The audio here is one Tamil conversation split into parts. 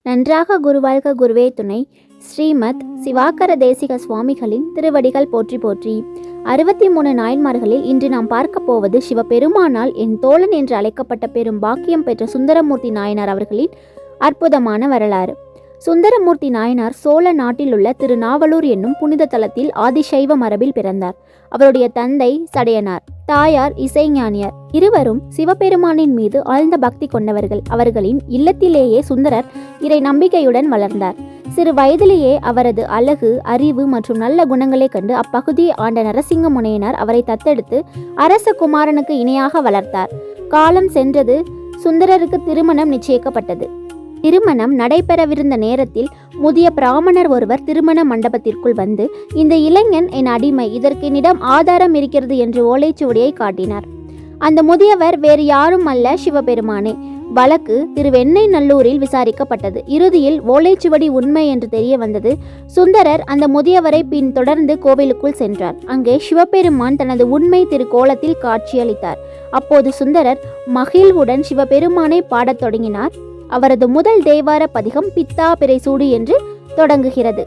நன்றாக குருவாழ்க குருவே துணை. ஸ்ரீமத் சிவாக்கர தேசிக சுவாமிகளின் திருவடிகள் போற்றி போற்றி. 63 நாயன்மார்களில் இன்று நாம் பார்க்க போவது சிவபெருமானால் என் தோழன் என்று அழைக்கப்பட்ட பெரும் பாக்கியம் பெற்ற சுந்தரமூர்த்தி நாயனார் அவர்களின் அற்புதமான வரலாறு. சுந்தரமூர்த்தி நாயனார் சோழ நாட்டில் உள்ள திருநாவலூர் என்னும் புனித தலத்தில் ஆதிசைவ மரபில் பிறந்தார். அவருடைய தந்தை சடையனார், தாயார் இசைஞானியார். இருவரும் சிவபெருமானின் மீது ஆழ்ந்த பக்தி கொண்டவர்கள். அவர்களின் இல்லத்திலேயே சுந்தரர் இறை நம்பிக்கையுடன் வளர்ந்தார். சிறு வயதிலேயே அவரது அழகு, அறிவு மற்றும் நல்ல குணங்களை கண்டு அப்பகுதியை ஆண்ட நரசிங்க முனையனார் அவரை தத்தெடுத்து அரச குமாரனுக்கு இணையாக வளர்த்தார். காலம் சென்றது. சுந்தரருக்கு திருமணம் நிச்சயிக்கப்பட்டது. திருமணம் நடைபெறவிருந்த நேரத்தில் முதிய பிராமணர் ஒருவர் திருமண மண்டபத்திற்குள் வந்து, இந்த இளைஞன் என் அடிமை, இதற்கு என்னிடம் ஆதாரம் இருக்கிறது என்று ஓலைச்சுவடியை காட்டினார். அந்த முதியவர் வேறு யாரும் அல்ல, சிவபெருமானே. வழக்கு திருவெண்ணெய்நல்லூரில் விசாரிக்கப்பட்டது. இறுதியில் ஓலைச்சுவடி உண்மை என்று தெரிய வந்தது. சுந்தரர் அந்த முதியவரை பின் தொடர்ந்து கோவிலுக்குள் சென்றார். அங்கே சிவபெருமான் தனது உண்மை திருக்கோலத்தில் காட்சியளித்தார். அப்போது சுந்தரர் மகிழ்வுடன் சிவபெருமானை பாடத் தொடங்கினார். அவரது முதல் தேவார பதிகம் பித்தா பிறைசூடி என்று தொடங்குகிறது.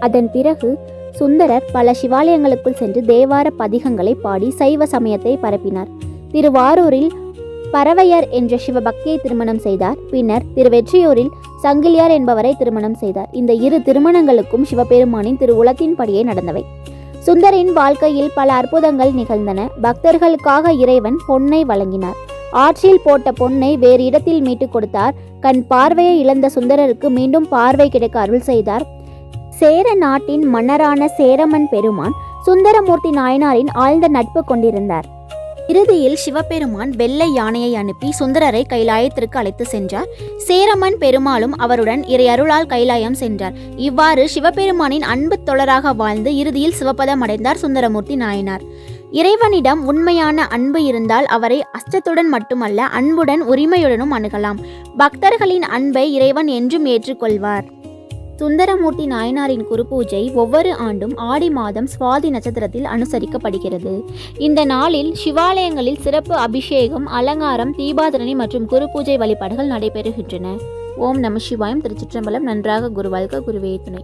அதன் பிறகு சுந்தரர் பல சிவாலயங்களுக்குள் சென்று தேவார பதிகங்களை பாடி சைவ சமயத்தை பரப்பினார். திருவாரூரில் பரவையர் என்ற சிவபக்தியை திருமணம் செய்தார். பின்னர் திருவெற்றியூரில் சங்கிலியார் என்பவரை திருமணம் செய்தார். இந்த இரு திருமணங்களுக்கும் சிவபெருமானின் திருவுளத்தின்படியே நடந்தவை. சுந்தரின் வாழ்க்கையில் பல அற்புதங்கள் நிகழ்ந்தன. பக்தர்களுக்காக இறைவன் பொன்னை வழங்கினார். ஆற்றில் போட்ட பொன்னை வேறு இடத்தில் மீட்டுக் கொடுத்தார். கண் பார்வையை இழந்த சுந்தரருக்கு மீண்டும் பார்வை கிடைக்க அருள் செய்தார். சேர நாட்டின் மன்னரான சேரமன் பெருமான் சுந்தரமூர்த்தி நாயனாரின் ஆழ்ந்த நட்பு கொண்டிருந்தார். இறுதியில் சிவபெருமான் வெள்ளை யானையை அனுப்பி சுந்தரரை கைலாயத்திற்கு அழைத்து சென்றார். சேரமன் பெருமாளும் அவருடன் இறை அருளால் கைலாயம் சென்றார். இவ்வாறு சிவபெருமானின் அன்பு தொடராக வாழ்ந்து இறுதியில் சிவபதம் அடைந்தார் சுந்தரமூர்த்தி நாயனார். இறைவனிடம் உண்மையான அன்பு இருந்தால் அவரை அச்சத்துடன் மட்டுமல்ல, அன்புடன் உரிமையுடனும் அணுகலாம். பக்தர்களின் அன்பை இறைவன் என்றும் ஏற்றுக்கொள்வார். சுந்தரமூர்த்தி நாயனாரின் குருபூஜை ஒவ்வொரு ஆண்டும் ஆடி மாதம் சுவாதி நட்சத்திரத்தில் அனுசரிக்கப்படுகிறது. இந்த நாளில் சிவாலயங்களில் சிறப்பு அபிஷேகம், அலங்காரம், தீபாதரணி மற்றும் குருபூஜை வழிபாடுகள் நடைபெறுகின்றன. ஓம் நம சிவாயம். திருச்சிற்றம்பலம். நன்றாக குருவாழ்க குருவே துணை.